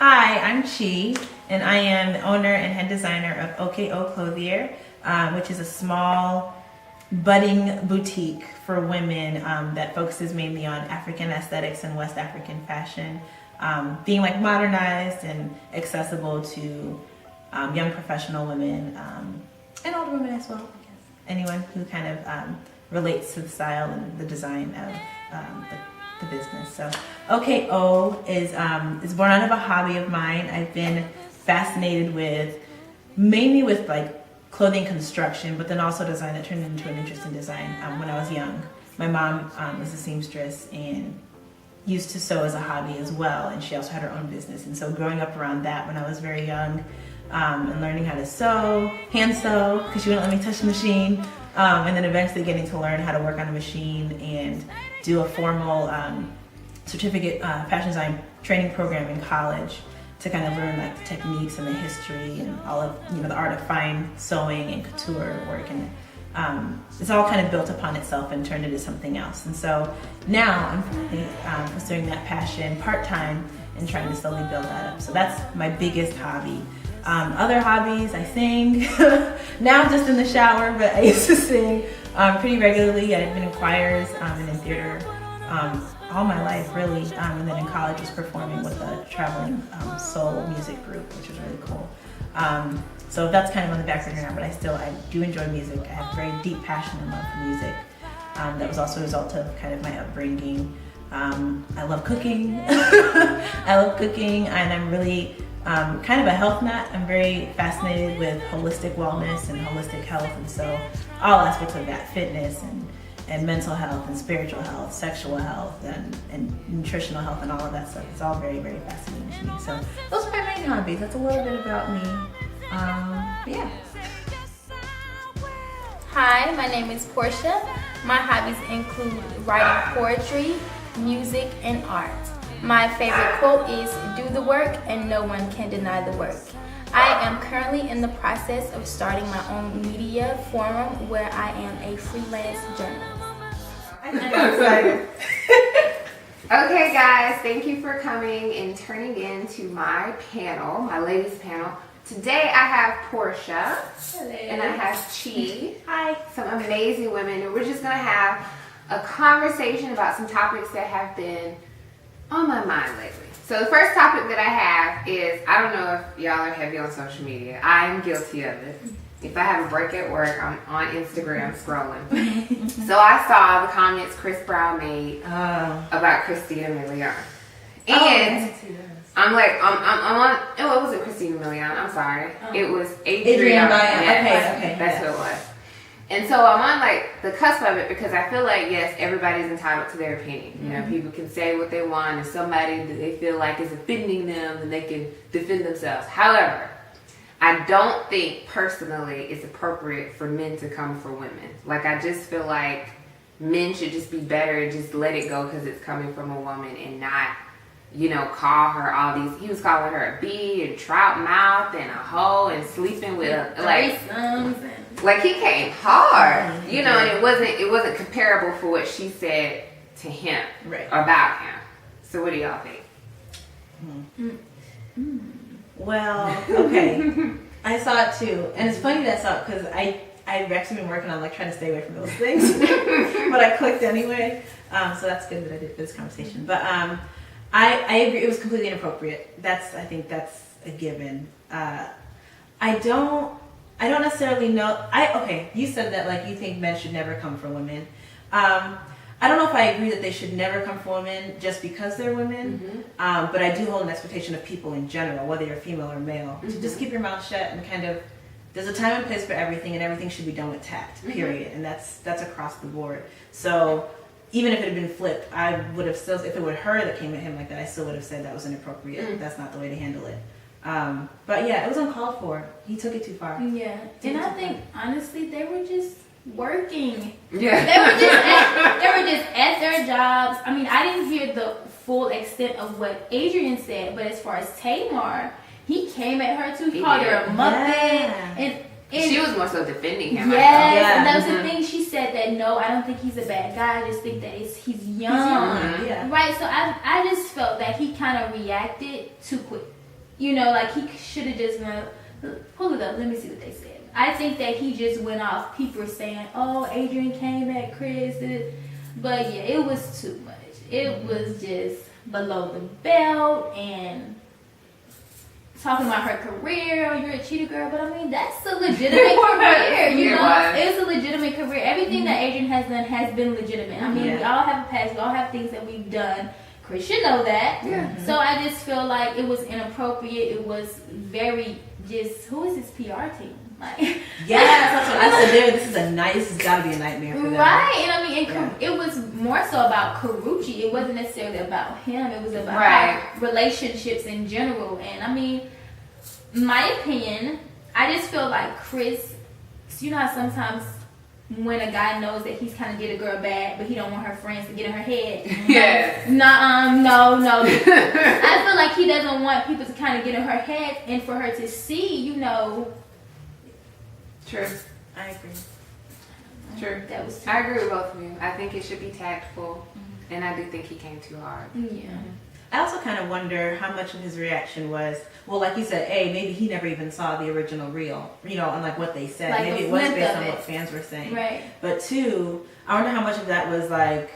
Hi, I'm Chi, and I am the owner and head designer of OKO Clothier, which is a small, budding boutique for women that focuses mainly on African aesthetics and West African fashion, being like modernized and accessible to young professional women and older women as well, I guess. Anyone who kind of relates to the style and the design of the business. So OKO is born out of a hobby of mine. I've been fascinated mainly with like clothing construction, but then also design that turned into an interest in design when I was young. My mom was a seamstress and used to sew as a hobby as well, and she also had her own business. And so growing up around that when I was very young, and learning how to sew, hand sew, because she wouldn't let me touch the machine, and then eventually getting to learn how to work on a machine and do a formal certificate fashion design training program in college to kind of learn like the techniques and the history and all of the art of fine sewing and couture work, and it's all kind of built upon itself and turned into something else. And so now I'm pursuing that passion part-time and trying to slowly build that up. So that's my biggest hobby. Other hobbies, I sing. Now I'm just in the shower, but I used to sing pretty regularly. I've been in choirs and in theater all my life, really. And then in college was performing with a traveling soul music group, which was really cool. So that's kind of on the back burner now, but I do enjoy music. I have a very deep passion and love for music. That was also a result of kind of my upbringing. I love cooking. And I'm really kind of a health nut. I'm very fascinated with holistic wellness and holistic health, and so all aspects of that, fitness and mental health and spiritual health, sexual health and nutritional health and all of that stuff. It's all very, very fascinating to me. So those are my main hobbies. That's a little bit about me. Yeah. Hi, my name is Portia. My hobbies include writing poetry, music, and art. My favorite quote is, "Do the work and no one can deny the work." I am currently in the process of starting my own media forum where I am a freelance journalist. I'm excited. Okay guys, thank you for coming and turning in to my panel, my ladies panel. Today I have Portia. Hello. And I have Chi. Hi. Some amazing women, and we're just gonna have a conversation about some topics that have been on my mind lately. So the first topic that I have is, I don't know if y'all are heavy on social media. I am guilty of it. If I have a break at work, I'm on Instagram scrolling. So I saw the comments Chris Brown made about Christina Milian. And I'm like, I'm on, oh, it wasn't Christina Milian, I'm sorry. It was Adrienne Bailon. Yes, okay. That's who it was. And so I'm on like the cusp of it because I feel like, yes, everybody's entitled to their opinion. You know, people can say what they want, and somebody that they feel like is offending them, and they can defend themselves. However, I don't think personally it's appropriate for men to come for women. Like, I just feel like men should just be better and just let it go because it's coming from a woman, and not, call her all these. He was calling her a bee and trout mouth and a hoe and sleeping with like he came hard, and it wasn't comparable for what she said to him about him. So what do y'all think? Well, okay. I saw it too, and it's funny that I saw it because I've actually been working on like trying to stay away from those things, but I clicked anyway. So that's good that I did for this conversation. But I agree, it was completely inappropriate. I think that's a given. I don't necessarily know. Okay, you said that like you think men should never come for women. I don't know if I agree that they should never come for women just because they're women. But I do hold an expectation of people in general, whether you're female or male, to just keep your mouth shut and kind of. There's a time and place for everything, and everything should be done with tact. Period, and that's across the board. So even if it had been flipped, I would have still, if it were her that came at him like that, I still would have said that was inappropriate. That's not the way to handle it. But yeah, it was uncalled for. He took it too far. Yeah, and I think honestly they were just working. Yeah, they were just at their jobs. I mean, I didn't hear the full extent of what Adrienne said, but as far as Tamar, he came at her too. He called her a muppet, and she was more so defending him. Yes, and that was the thing. She said that no, I don't think he's a bad guy. I just think that he's young. Yeah. Right. So I just felt that he kind of reacted too quick. you know, like he should have just pull it up. Let me see what they said. I think that he just went off. People saying, "Oh, Adrian came at Chris," but yeah, it was too much. It was just below the belt and talking about her career. Oh, you're a cheater, girl. But I mean, that's a legitimate career. You know, it's a legitimate career. Everything that Adrian has done has been legitimate. I mean, we all have a past. We all have things that we've done. Chris should know that. Yeah. So I just feel like it was inappropriate. It was very just. Who is his PR team? Like, that's what I said. This is this has got to be a nightmare for them. Right, and I mean, it was more so about Karrueche. It wasn't necessarily about him. It was about how relationships in general. And I mean, my opinion, I just feel like Chris. You know how sometimes when a guy knows that he's kind of did a girl bad, but he don't want her friends to get in her head. Yes. No. I feel like he doesn't want people to kind of get in her head, and for her to see, you know. True. I agree. True. That was. I agree with both of you. I think it should be tactful, and I do think he came too hard. Yeah. I also kind of wonder how much of his reaction was, well, like you said, maybe he never even saw the original reel, you know, and like what they said. Like maybe it was based on what fans were saying. Right. But two, I wonder how much of that was like,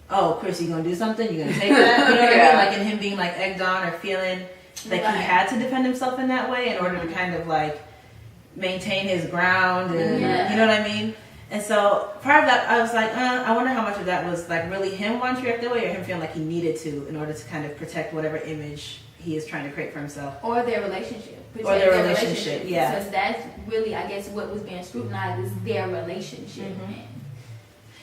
oh, Chris, you gonna do something? You gonna take that? You know what I mean? Like in him being like egged on or feeling like he had to defend himself in that way in order to kind of like maintain his ground and you know what I mean? And so part of that I was like, I wonder how much of that was like really him wanting to react that way or him feeling like he needed to in order to kind of protect whatever image he is trying to create for himself. Or their relationship. Or their relationship, yeah. Because that's really, I guess, what was being scrutinized is their relationship.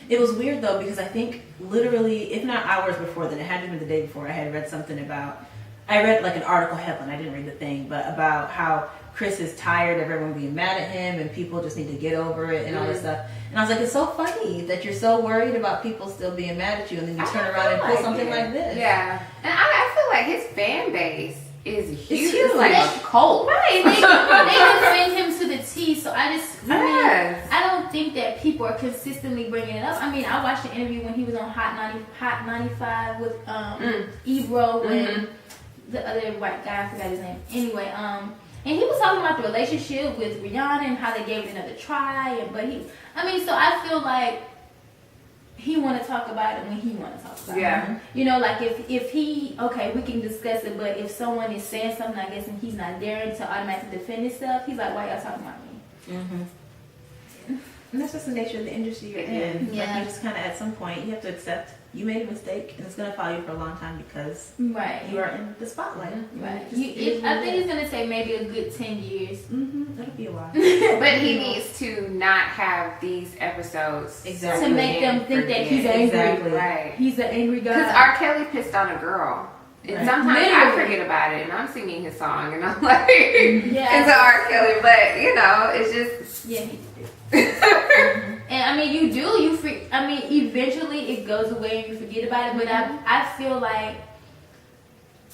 It was weird though because I think literally, if not hours before then, it had to have been the day before, I had read something about, I read like an article headline, I didn't read the thing, but about how Chris is tired of everyone being mad at him and people just need to get over it and all this stuff. And I was like, it's so funny that you're so worried about people still being mad at you and then you turn around and pull something like this. Yeah. And I feel like his fan base is huge. It's huge. It's like a cult. Right. They defend him to the T. So I mean, I don't think that people are consistently bringing it up. I mean, I watched an interview when he was on Hot 95 with Ebro and the other white guy, I forgot his name. Anyway, and he was talking about the relationship with Rihanna and how they gave it another try. So I feel like he want to talk about it when he want to talk about it. You know, like if he, okay, we can discuss it, but if someone is saying something, I guess, and he's not daring to automatically defend himself, he's like, why y'all talking about me? And that's just the nature of the industry you're in. Yeah. Like you just kind of, at some point, you have to accept you made a mistake and it's going to follow you for a long time because you are in the spotlight. Right. I think it's going to take maybe a good 10 years. That'll be a while. But he needs to not have these episodes to make them think that he's angry. Exactly. Right. He's an angry guy. Because R. Kelly pissed on a girl. And sometimes I forget about it and I'm singing his song and I'm like, it's R. Kelly. But, you know, it's just... Yeah, he did. And I mean, eventually it goes away and you forget about it. But I feel like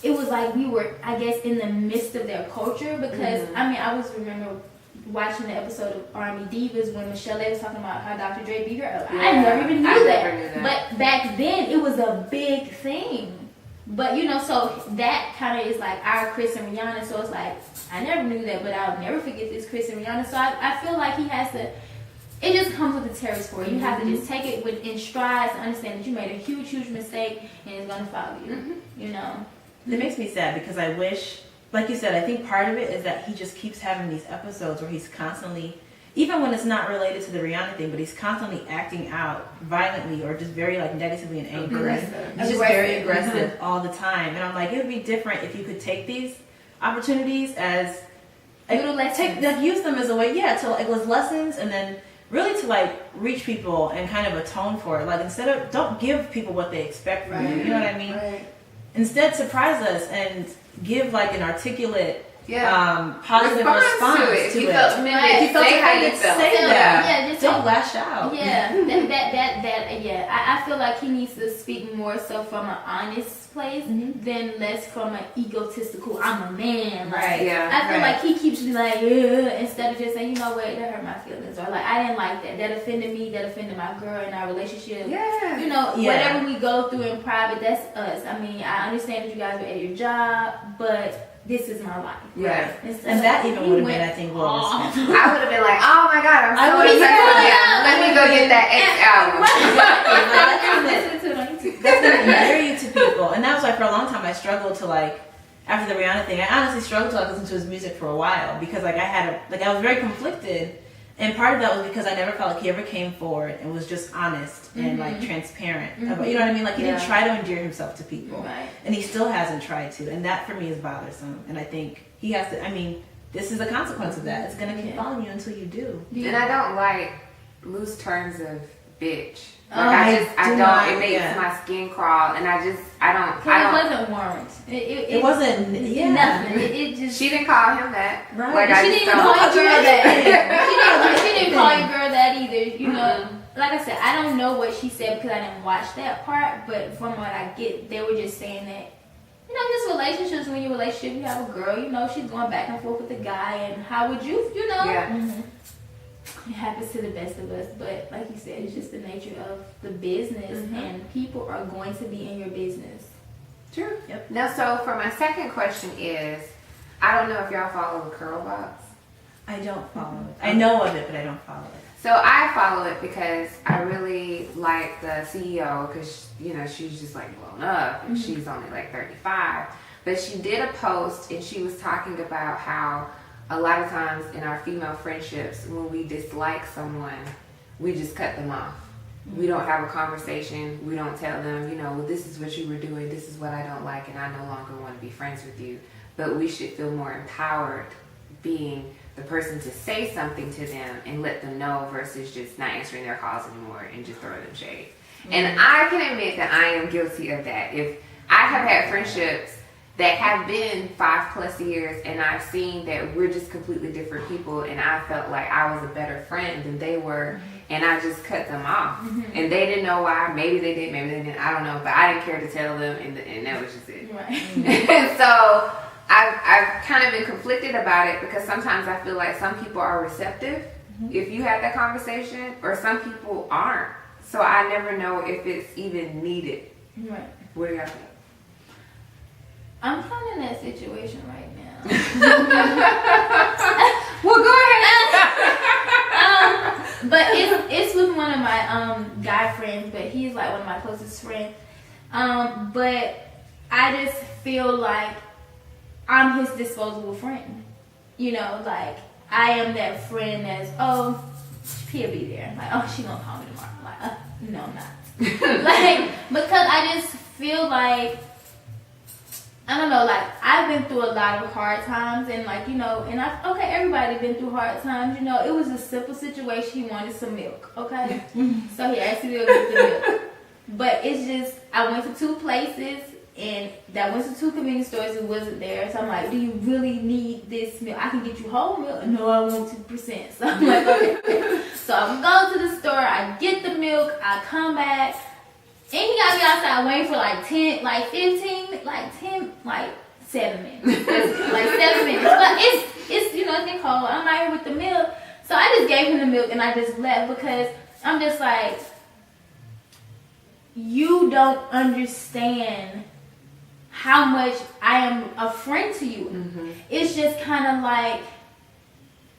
it was like we were, I guess, in the midst of their culture because I mean, I remember watching the episode of Army Divas when Michelle was talking about how Dr. Dre beat her up. I never even knew that. But back then, it was a big thing. But you know, so that kind of is like our Chris and Rihanna. So it's like I never knew that, but I'll never forget this Chris and Rihanna. So I feel like he has to. It just comes with the territory. You have to just take it in strides and understand that you made a huge mistake and it's gonna follow you. You know. It makes me sad because I wish, like you said, I think part of it is that he just keeps having these episodes where he's constantly, even when it's not related to the Rihanna thing, but he's constantly acting out violently or just very like negatively and angry. He's just very aggressive all the time. And I'm like, it would be different if you could take these opportunities as use them as a way, to like as lessons and then really to like reach people and kind of atone for it. Like instead of, don't give people what they expect from you. You know what I mean? Right. Instead, surprise us and give like an articulate, positive response to it. If you felt say how you felt. Say that. Just don't lash out. I feel like he needs to speak more so from an honest place than less from an egotistical, I'm a man. Like, I feel like he keeps like, instead of just saying, you know what, that hurt my feelings. Or like, I didn't like that. That offended me. That offended my girl in our relationship. You know, whatever we go through in private, that's us. I mean, I understand that you guys are at your job, but this is my life. Yeah. Instead And of, that even you would have went been, I think, well off. respected. I would have been like, oh my god, I'm I so would've excited. been like, Yeah, let me go get that X album. Listen to it on YouTube. That's gonna endear you to people. And that was why for a long time I struggled to like, after the Rihanna thing, I honestly struggled to like listen to his music for a while because like I was very conflicted. And part of that was because I never felt like he ever came forward and was just honest and like transparent about, you know what I mean? Like he didn't try to endear himself to people. Right. And he still hasn't tried to. And that for me is bothersome. And I think he has to, I mean, this is the consequence of that. It's going to keep following you until you do. And I don't like loose terms of bitch. Like I do not, it makes yeah. my skin crawl, and I don't. It wasn't warrant. It wasn't, yeah. Nothing. It just. She didn't call him that. Right. Like, I She just didn't even don't. call your girl that. She didn't call your girl that either. You know, like I said, I don't know what she said because I didn't watch that part. But from what I get, they were just saying that, you know, just relationships. When you're in a relationship, you have a girl. You know, she's going back and forth with the guy, and how would you? You know. Yeah. It happens to the best of us, but like you said, it's just the nature of the business, and people are going to be in your business. True. Yep. Now, so for my second question is, I don't know if y'all follow the Curl Box. I don't follow it. I know of it, but I don't follow it. So I follow it because I really like the CEO because, you know, she's just like blown up and she's only like 35. But she did a post and she was talking about how a lot of times in our female friendships, when we dislike someone, we just cut them off. We don't have a conversation. We don't tell them, you know, well, this is what you were doing. This is what I don't like and I no longer want to be friends with you. But we should feel more empowered being the person to say something to them and let them know versus just not answering their calls anymore and just throw them shade. And I can admit that I am guilty of that. If I have had friendships that have been 5+ years and I've seen that we're just completely different people and I felt like I was a better friend than they were and I just cut them off. And they didn't know why. Maybe they did, maybe they didn't. I don't know. But I didn't care to tell them and that was just it. Right. And so I've kind of been conflicted about it because sometimes I feel like some people are receptive if you have that conversation or some people aren't. So I never know if it's even needed. Right. What do y'all think? I'm kind of in that situation right now. Well, go ahead. But it's with one of my guy friends, but he's like one of my closest friends. But I just feel like I'm his disposable friend. You know, like I am that friend that's he'll be there. Like, oh, she gonna call me tomorrow. Like, no, I'm not. Like, because I just feel like, I don't know, like, I've been through a lot of hard times, and like, you know, and everybody been through hard times, you know. It was a simple situation. He wanted some milk, okay? So he asked me to go get the milk. But it's just, I went to 2 places, and that went to 2 convenience stores, it wasn't there. So I'm like, do you really need this milk? I can get you whole milk. No, I want 2%. So I'm like, okay. So I'm going to the store, I get the milk, I come back, and he got me outside waiting for like 10, like 15, like 10, like 7 minutes. Like 7 minutes. But it's you know, it's getting cold. I'm out here with the milk. So I just gave him the milk and I just left because I'm just like, you don't understand how much I am a friend to you. It's just kind of like,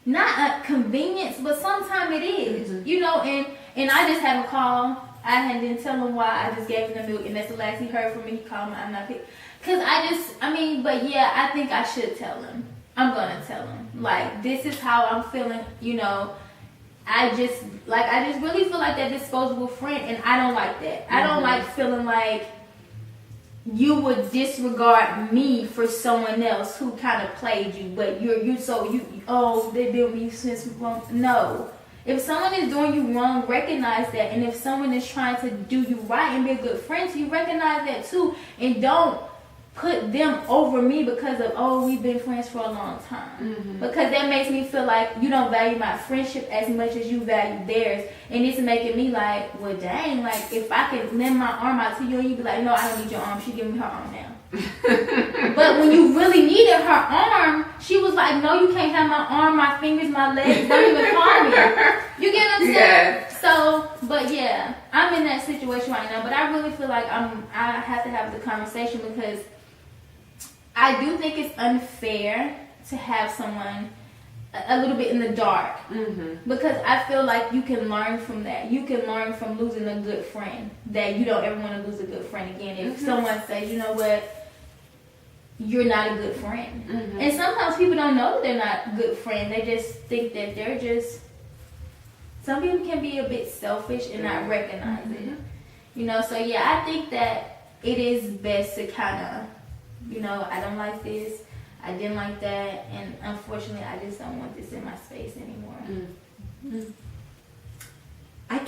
not a convenience, but sometimes it is. You know, and I just had a call. I didn't tell him why. I just gave him the milk, and that's the last he heard from me. He called me. I'm not pick. Cause but yeah, I think I should tell him. I'm gonna tell him. Like, this is how I'm feeling. You know, I just really feel like that disposable friend, and I don't like that. I don't like feeling like you would disregard me for someone else who kind of played you, but they've been with you since. No. If someone is doing you wrong, recognize that. And if someone is trying to do you right and be a good friend to you, recognize that too. And don't put them over me because of, we've been friends for a long time. Because that makes me feel like you don't value my friendship as much as you value theirs. And it's making me like, well, dang, like if I could lend my arm out to you and you be like, no, I don't need your arm. She give me her arm now. But when you really needed her arm, she was like, no, you can't have my arm, my fingers, my legs, don't even call me. You get what I'm saying? Yeah. So, but yeah, I'm in that situation right now, but I really feel like I have to have the conversation because I do think it's unfair to have someone a little bit in the dark, because I feel like you can learn from that. You can learn from losing a good friend, that you don't ever want to lose a good friend again. If someone says, you know what, you're not a good friend. And sometimes people don't know that they're not a good friend. They just think that they're just, some people can be a bit selfish and not recognize it. You know, so yeah, I think that it is best to kind of, you know, I don't like this, I didn't like that, and unfortunately I just don't want this in my space anymore. I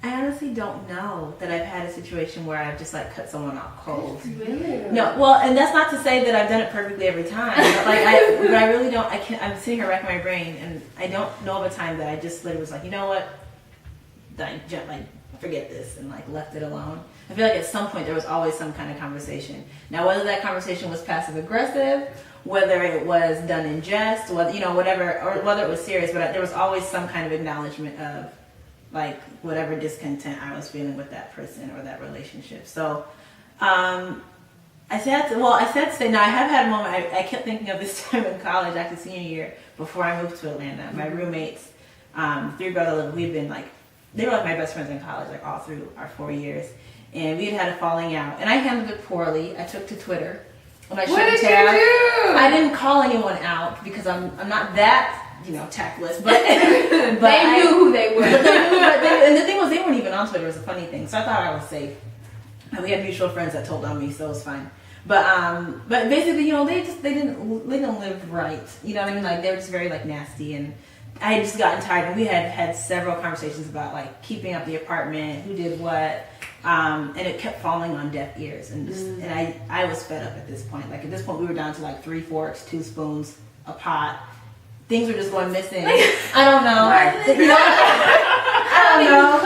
honestly don't know that I've had a situation where I've just like cut someone off cold. Really? No, well, and that's not to say that I've done it perfectly every time. But like, but I really don't. I'm sitting here racking my brain, and I don't know of a time that I just literally was like, you know what, like forget this, and like left it alone. I feel like at some point there was always some kind of conversation. Now, whether that conversation was passive aggressive, whether it was done in jest, whether, you know, whatever, or whether it was serious, but there was always some kind of acknowledgement of like whatever discontent I was feeling with that person or that relationship. So I said to say, now I have had a moment, I kept thinking of this time in college after senior year before I moved to Atlanta. My roommates, 3 brothers, we'd been like, they were like my best friends in college, like all through our 4 years. And we had a falling out. And I handled it poorly. I took to Twitter. What did you do? I didn't call anyone out because I'm not that, you know, tactless, but they knew who they were. And the thing was, they weren't even on Twitter. It was a funny thing, so I thought I was safe. And we had mutual friends that told on me, so it was fine. But basically, you know, they didn't live right. You know what I mean? Like they were just very like nasty, and I had just gotten tired. And we had several conversations about like keeping up the apartment, who did what, and it kept falling on deaf ears. And I was fed up at this point. Like at this point, we were down to like 3 forks, 2 spoons, a pot. Things were just going missing. I don't know. You know, I don't know.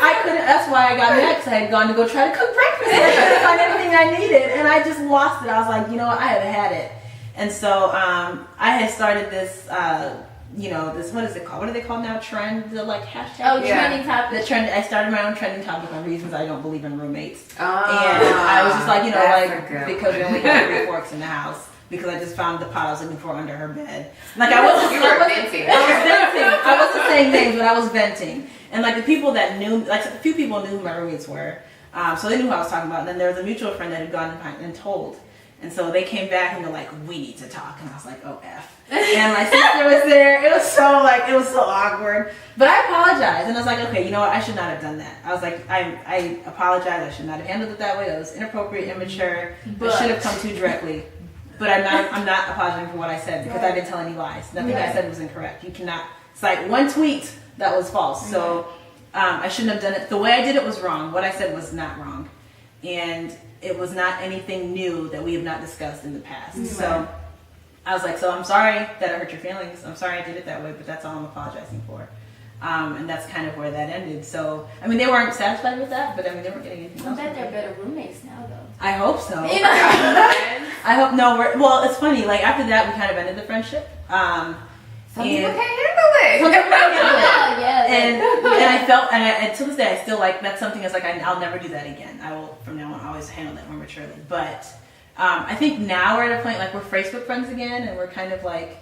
I couldn't. That's why I got mad, because I had gone to go try to cook breakfast. And I couldn't find everything I needed, and I just lost it. I was like, you know what? I had it. And so I had started this. You know, this, what is it called? What are they called now? Trend, the like hashtag. Oh, trending topic. The trend. I started my own trending topic on reasons I don't believe in roommates. And I was just like, you know, like because we only have 3 forks in the house. Because I just found the pot I was looking for under her bed. Like I wasn't venting. I wasn't saying names, but I was venting. And like the people that knew, like a few people knew who my roommates were, so they knew who I was talking about. And then there was a mutual friend that had gone and told. And so they came back and they're like, "We need to talk." And I was like, "Oh F." And my sister was there. It was so awkward. But I apologized, and I was like, "Okay, you know what? I should not have done that." I was like, I apologize. I should not have handled it that way. That was inappropriate, immature. But should have come too directly. But I'm not apologizing for what I said, because I didn't tell any lies. Nothing I said was incorrect. You cannot cite one tweet that was false. So I shouldn't have done it. The way I did it was wrong. What I said was not wrong. And it was not anything new that we have not discussed in the past. So I was like, so I'm sorry that I hurt your feelings. I'm sorry I did it that way, but that's all I'm apologizing for. And that's kind of where that ended. So, I mean, they weren't satisfied with that, but I mean, they weren't getting anything else. I bet they're better roommates now, though. I hope so. You know? I hope no. Well, it's funny. Like after that, we kind of ended the friendship. Some people can't handle it. And I felt, and to this day, I still like that's something that's like I'll never do that again. I will from now on always handle that more maturely. But I think now we're at a point like we're Facebook friends again, and we're kind of like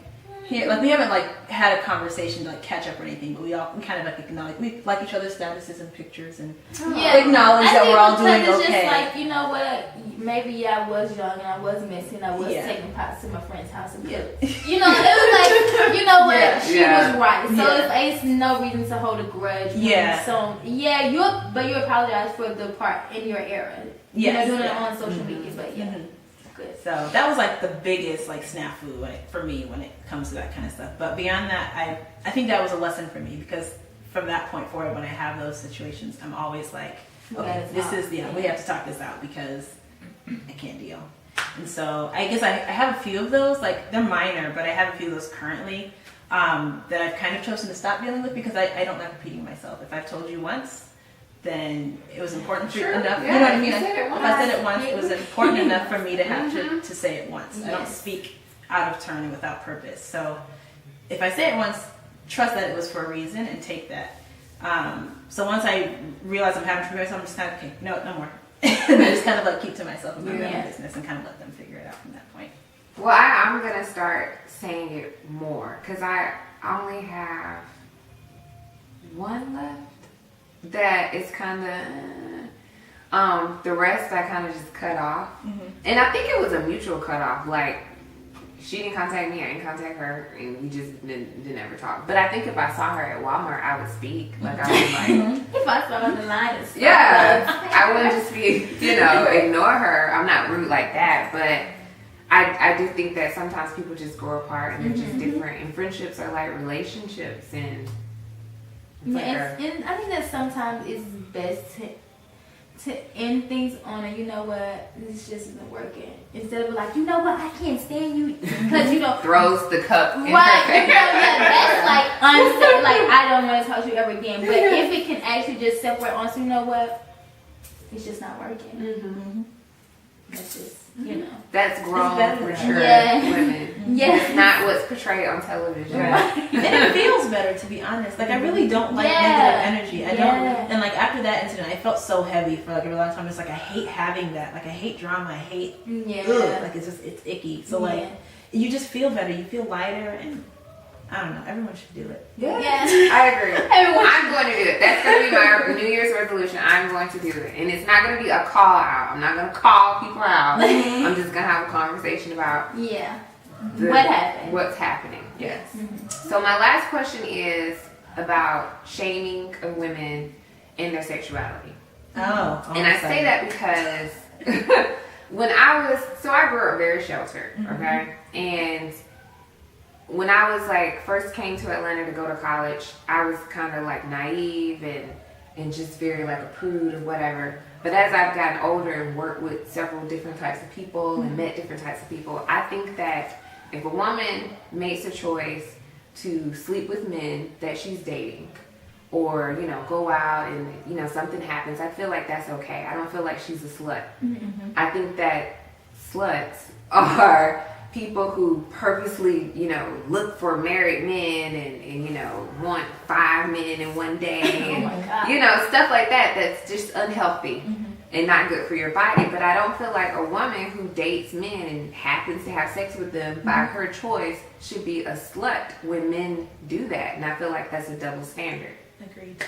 here, like we haven't like had a conversation to like catch up or anything, but we kind of like acknowledge we like each other's statuses and pictures and acknowledge that we're all doing it's okay. Just like, you know what, maybe I was young and I was messy and I was taking pots to my friend's house and cook. You know, it was like, you know what, she was right. So it's no reason to hold a grudge. So you apologize for the part in your era. You know, doing it on social media, but good. So that was like the biggest like snafu for me when it comes to that kind of stuff. But beyond that, I think that was a lesson for me, because from that point forward, when I have those situations, I'm always like, okay, we have to talk this out because I can't deal. And so I guess I have a few of those, like they're minor, but I have a few of those currently that I've kind of chosen to stop dealing with, because I don't like repeating myself. If I've told you once, then it was important enough. You know what I mean? If I said it once, it was important enough for me to have to say it once. I don't speak out of turn and without purpose. So if I say it once, trust that it was for a reason and take that. So once I realize I'm having to repeat myself, I'm just kind of, okay, no more. And I just kind of like keep to myself and my own business and kind of let them figure it out. out from that point. Well, I'm gonna start saying it more because I only have one left. That is kind of the rest I kind of just cut off, and I think it was a mutual cutoff. Like she didn't contact me, I didn't contact her, and we just didn't ever talk. But I think if I saw her at Walmart, I would speak. Like I would like, If I saw on the line and stuff. yeah, I wouldn't just be, ignore her. I'm not rude like that, but I do think that sometimes people just grow apart and they're just different. And friendships are like relationships, and it's like And I think that sometimes it's best to end things on a, you know what, this just isn't working. Instead of like, you know what, I can't stand you. Because, throws the cup in right, her face. that's like unsafe. Like, I don't want to talk to you ever again. But if it can actually just separate on, so you know what, it's just not working. That's just, That's grown, better. mature Yeah. women. Yes. It's not what's portrayed on television. Right. And it feels better, to be honest. Like, I really don't like Yeah. negative energy. I Yeah. don't. And like after that incident, I felt so heavy for like a long time. It's like I hate having that. Like I hate drama. I hate. Ugh, like it's icky. So like you just feel better. You feel lighter, and I don't know. Everyone should do it. Yeah. I agree. Everyone I'm going to do it. That's going to be my New Year's resolution. I'm going to do it. And it's not going to be a call out. I'm not going to call people out. I'm just going to have a conversation about what happened. what's happening. Yes. So my last question is about shaming of women in their sexuality. Oh. And I say that because I grew up very sheltered, okay? And when I was like first came to Atlanta to go to college, I was kind of like naive and just very like a prude or whatever. But as I've gotten older and worked with several different types of people and met different types of people, I think that if a woman makes a choice to sleep with men that she's dating, or go out and something happens, I feel like that's okay. I don't feel like she's a slut. I think that sluts are people who purposely look for married men and want 5 men in one day and stuff like that. That's just unhealthy and not good for your body. But I don't feel like a woman who dates men and happens to have sex with them by her choice should be a slut when men do that. And I feel like that's a double standard. Agreed.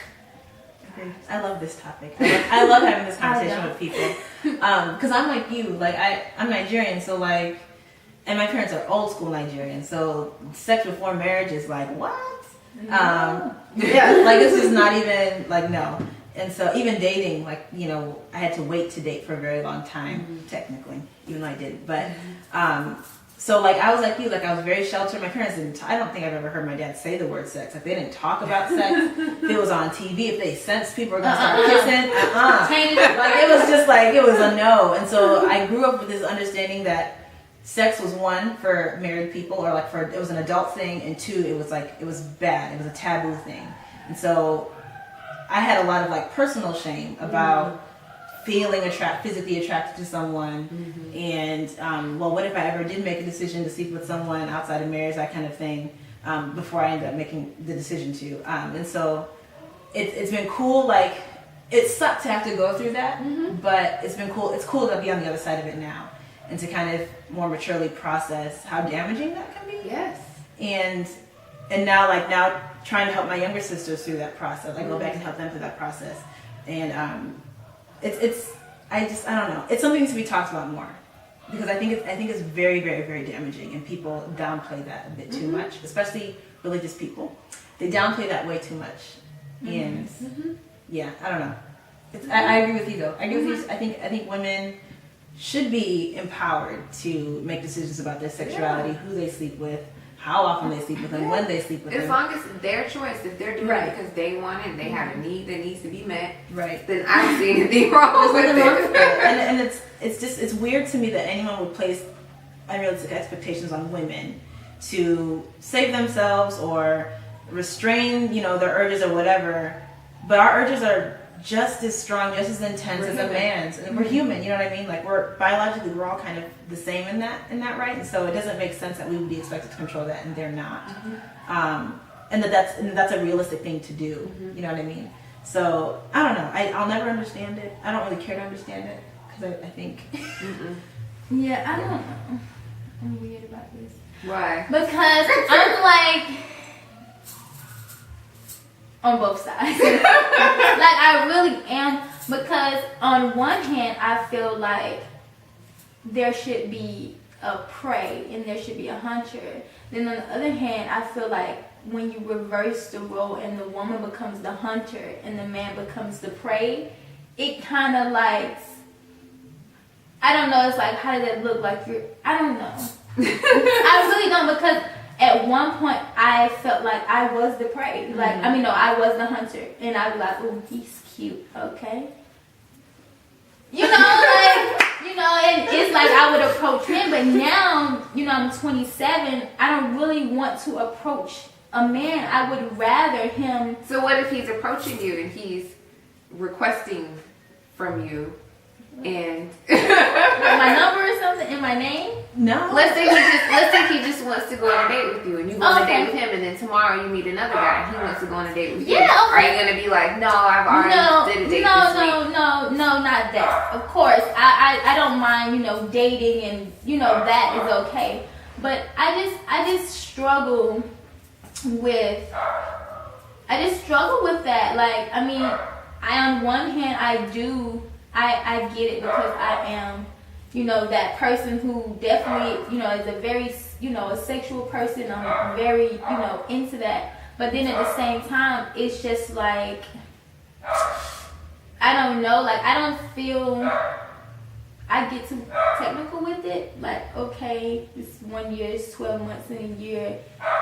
I love this topic. I love having this conversation with people. Because I'm like you. Like, I'm Nigerian, so like, and my parents are old school Nigerian, so sex before marriage is like, what? Yeah, like this is not even, like, no. And so even dating, like, I had to wait to date for a very long time, technically, even though I did. But, so like, I was like you, like, I was very sheltered. My parents didn't, I don't think I've ever heard my dad say the word sex. Like, they didn't talk about sex. If it was on TV, if they sensed people were going to start kissing, like, it was just like, it was a no. And so I grew up with this understanding that sex was one for married people, or like it was an adult thing, and two, it was like, it was bad. It was a taboo thing. And so I had a lot of like personal shame about feeling physically attracted to someone, and well, what if I ever did make a decision to sleep with someone outside of marriage, that kind of thing, before I ended up making the decision to. And so it's been cool. Like, it sucked to have to go through that, but it's been cool. It's cool to be on the other side of it now, and to kind of more maturely process how damaging that can be. Yes. And now trying to help my younger sisters through that process. I go back and help them through that process. And I don't know. It's something to be talked about more, because I think it's very, very, very damaging, and people downplay that a bit too much, especially religious people. They downplay that way too much. And yeah, I don't know. I agree with you though. I agree with you. I think women should be empowered to make decisions about their sexuality, who they sleep with, how often they sleep with them, when they sleep with them. As long as it's their choice, if they're doing it because they want it and they have a need that needs to be met, then I don't see anything wrong with it. And it's weird to me that anyone would place unrealistic expectations on women to save themselves or restrain, their urges or whatever. But our urges are just as strong, just as intense as a man's, and we're human. You know what I mean? Like, we're all kind of the same in that right. And so it doesn't make sense that we would be expected to control that, and they're not. And that's a realistic thing to do. You know what I mean? So I don't know. I'll never understand it. I don't really care to understand it, because I think Yeah, I don't know. I'm weird about this. Why? Because I'm like on both sides. Like I really am, because on one hand I feel like there should be a prey and there should be a hunter. Then on the other hand, I feel like when you reverse the role and the woman becomes the hunter and the man becomes the prey, it kind of like, I don't know, it's like, how does that look? Like I don't know. I really don't, because at one point I felt like I was the prey. Like, I mean, no, I was the hunter. And I'd be like, oh, he's cute, okay? You know, like, you know, and it's like I would approach him. But now, you know, I'm 27. I don't really want to approach a man. I would rather him. So what if he's approaching you and he's requesting from you and my number or something in my name? No. let's say he just wants to go on a date with you and you go on a date with him, and then tomorrow you meet another guy and he wants to go on a date with you. Yeah, okay. Are you gonna be like, no, I've already did a date this week? No, not that. Of course, I don't mind, you know, dating, and you know that is okay. But I just struggle with that. Like, I mean, on one hand I get it, because I am, you know, that person who definitely, you know, is a very, you know, a sexual person. I'm very, you know, into that. But then at the same time, it's just like, I don't know, like, I don't feel I get too technical with it. Like, okay, it's 1 year, it's 12 months in a year.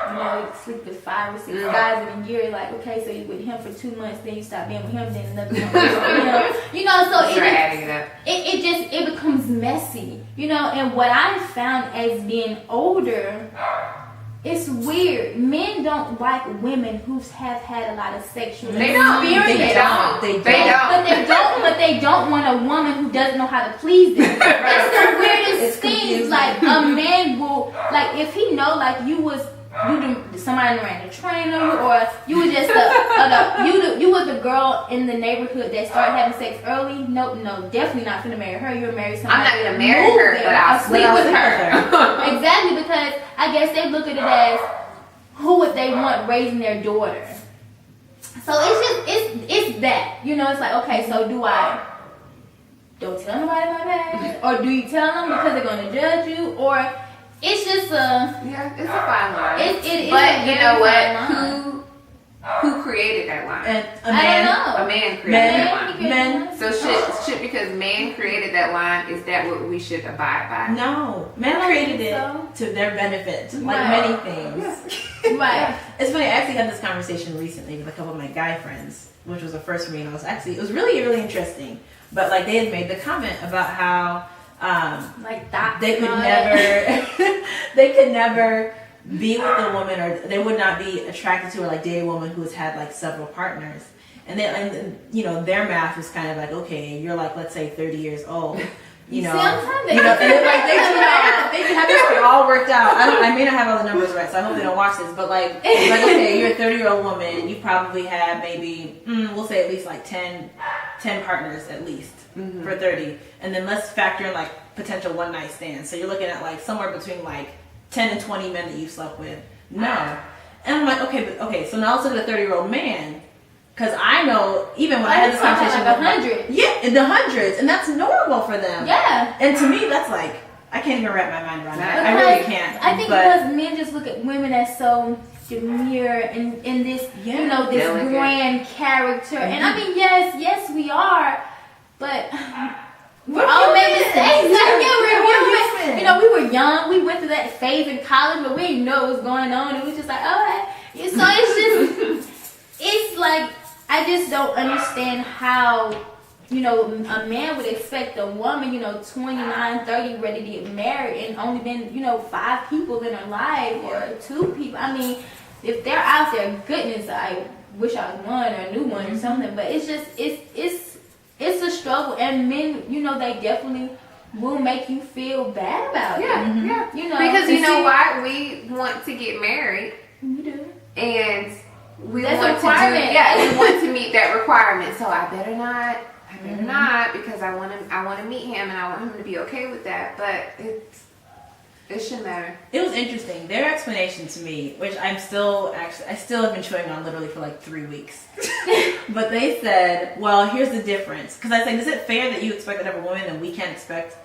You know, you sleep with 5 or 6 guys in a year. Like, okay, so you're with him for 2 months, then you stop being with him, then another month. You know, so adding it up. It becomes messy. You know, and what I found as being older, it's weird. Men don't like women who have had a lot of sexual experience. They don't. But they don't want a woman who doesn't know how to please them. That's the weirdest thing. Like, a man will, like, if he know, like, somebody ran to train you, or you were just you was the girl in the neighborhood that started having sex early. No, definitely not gonna marry her. You're marry somebody. I'm not gonna marry her, but I'll sleep with her. Exactly, because I guess they look at it as, who would they want raising their daughter? So it's that, you know. It's like, okay, so do I don't tell nobody my past, or do you tell them because they're gonna judge you, or it's just it's a fine line. It but is you know what? Who created that line? A man. I don't know. A man created that line. Men. So should because man created that line, is that what we should abide by? No, men created it to their benefit, like many things. Right. It's funny. I actually had this conversation recently with a couple of my guy friends, which was a first for me, and it was really, really interesting. But like, they had made the comment about how like that they could never be with a woman, or they would not be attracted to, or like date a woman who has had like several partners. And you know, their math was kind of like, okay, you're like, let's say 30 years old. You know, and they do have this all worked out. I may not have all the numbers right, so I hope they don't watch this. But like okay, you're a 30-year-old woman. You probably have maybe, we'll say at least like 10 partners at least for 30, and then let's factor in like potential one night stands. So you're looking at like somewhere between like 10 and 20 men that you slept with. No, and I'm like, okay. So now let's look at a 30-year-old man. Because I know, even when I had this conversation, like 100. Yeah, in the hundreds, and that's normal for them. Yeah. And to me, that's like, I can't even wrap my mind around that. I really can't. I think because men just look at women as so demure and this, you know, this grand character. And I mean, yes, we are, but we're all made mistakes. We're human. You know, we were young. We went through that phase in college, but we didn't know what was going on. And we just like, so it's just, it's like, I just don't understand how, you know, a man would expect a woman, you know, 29, 30, ready to get married, and only been, you know, 5 people in her life, or 2 people. I mean, if they're out there, goodness, I wish I was one, or a new one or something. But it's just, it's a struggle, and men, you know, they definitely will make you feel bad about it. Yeah. You know, because you know why? We want to get married. You do. And we That's want a requirement. we want to meet that requirement. So I better not I better not, because I want to meet him and I want him to be okay with that. But it shouldn't matter. It was interesting. Their explanation to me, which I still have been chewing on literally for like 3 weeks. But they said, well, here's the difference. Because I said, is it fair that you expect that of a woman and we can't expect,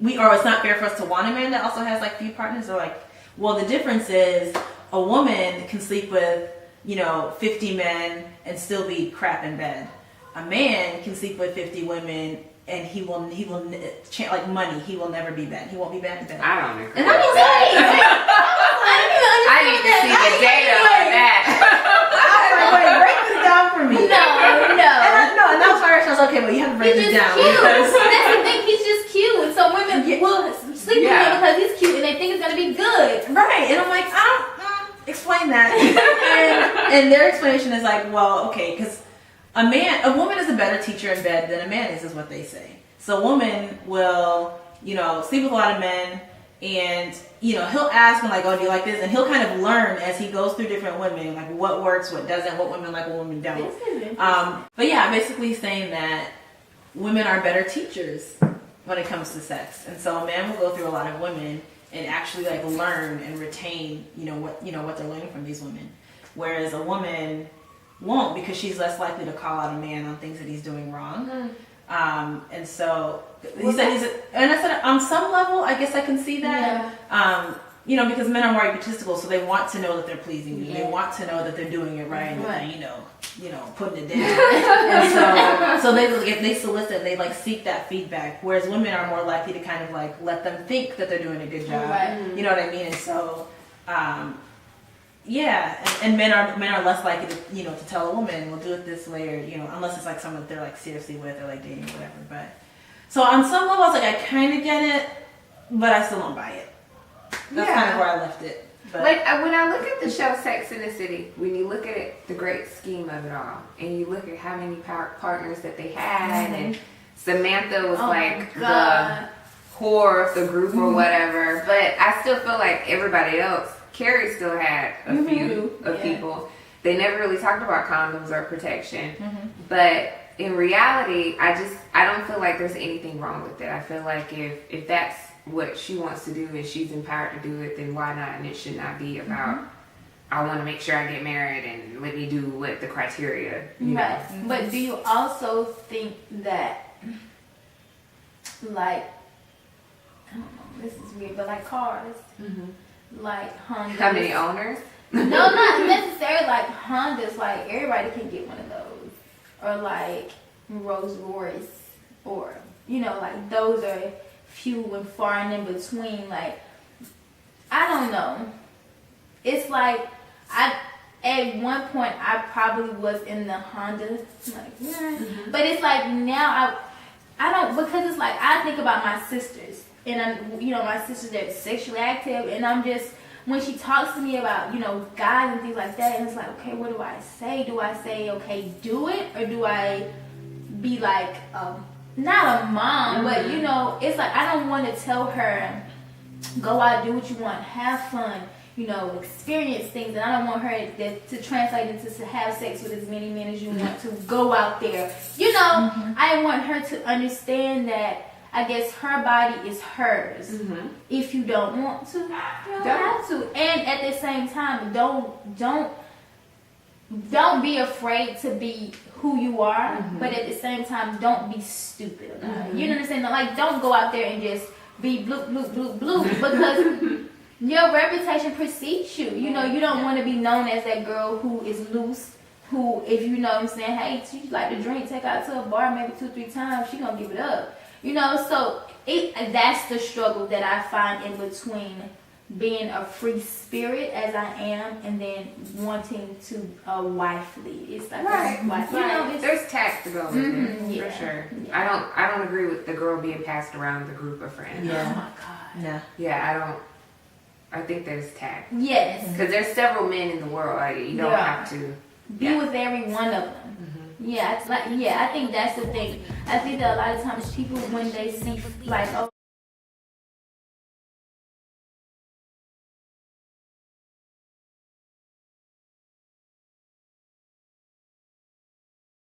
or it's not fair for us to want a man that also has like few partners? Or like, well, the difference is a woman can sleep with, 50 men and still be crap in bed. A man can sleep with 50 women and he will like money. He will never be bad. He won't be bad in bed. I don't agree. And I was like, I need to see the data on that. I was like, wait, break this down for me. No. And that was my reaction. I was like, okay, well, you have to break He's this just down. cute. Because That's the thing. He's just cute. And so women will sleep with him because he's cute and they think it's gonna be good. right, and I'm like, I don't explain that. and their explanation is like, well, okay, because a woman is a better teacher in bed than a man is what they say. So a woman will, sleep with a lot of men, and he'll ask him like, oh, do you like this? And he'll kind of learn as he goes through different women, like what works, what doesn't, what women like, what women don't. But yeah, basically saying that women are better teachers when it comes to sex, and so a man will go through a lot of women and actually like learn and retain, what they're learning from these women, whereas a woman won't, because she's less likely to call out a man on things that he's doing wrong. And so he said and I said on some level I guess I can see that. Because men are more egotistical, so they want to know that they're pleasing you. They want to know that they're doing it right, and putting it down. And so they solicit, they like seek that feedback, whereas women are more likely to kind of like let them think that they're doing a good job. You know what I mean? And so and men are less likely to to tell a woman, we'll do it this way, or unless it's like someone that they're like seriously with or like dating or whatever. But so on some level I was like, I kind of get it, but I still don't buy it. That's kind of where I left it. But Like when I look at the show Sex and the City, when you look at it, the great scheme of it all, and you look at how many partners that they had, and Samantha was like the whore of the group or whatever, but I still feel like everybody else, Carrie still had a few of people. They never really talked about condoms or protection, but in reality, I don't feel like there's anything wrong with it. I feel like if that's what she wants to do and she's empowered to do it, then why not? And it should not be about, I want to make sure I get married and let me do what the criteria, you know. But do you also think that, like, I don't know, this is weird, but like cars, like Honda. How many owners? No, not necessarily like Hondas. Like everybody can get one of those, or like Rolls Royce, or like those are few and far and in between. Like I don't know. It's like at one point I probably was in the Honda, like, but it's like now I don't, because it's like I think about my sisters, and my sisters that are sexually active, and I'm just, when she talks to me about, guys and things like that, and it's like, okay, what do I say? Do I say, okay, do it? Or do I be like, not a mom, but, it's like, I don't want to tell her, go out, do what you want, have fun, experience things. And I don't want her to translate into to have sex with as many men as you want to, go out there. I want her to understand that, I guess her body is hers. If you don't want to, you don't have to. And at the same time, don't be afraid to be who you are, but at the same time, don't be stupid about it. You know what I'm saying? Like, don't go out there and just be bloop, bloop, bloop, bloop, because your reputation precedes you. You don't want to be known as that girl who is loose, who, if you know what I'm saying, hey, she like to drink, take her out to a bar maybe 2-3 times, she gonna give it up. So that's the struggle that I find in between being a free spirit as I am, and then wanting to wifely. It's like There's tact to go with it, for sure. Yeah. I don't agree with the girl being passed around with a group of friends. Yeah. Oh my God. No. Yeah, I think there's tact. Yes. Because there's several men in the world. You don't have to be with every one of them. I think that's the thing. I think that a lot of times people, when they see like, oh,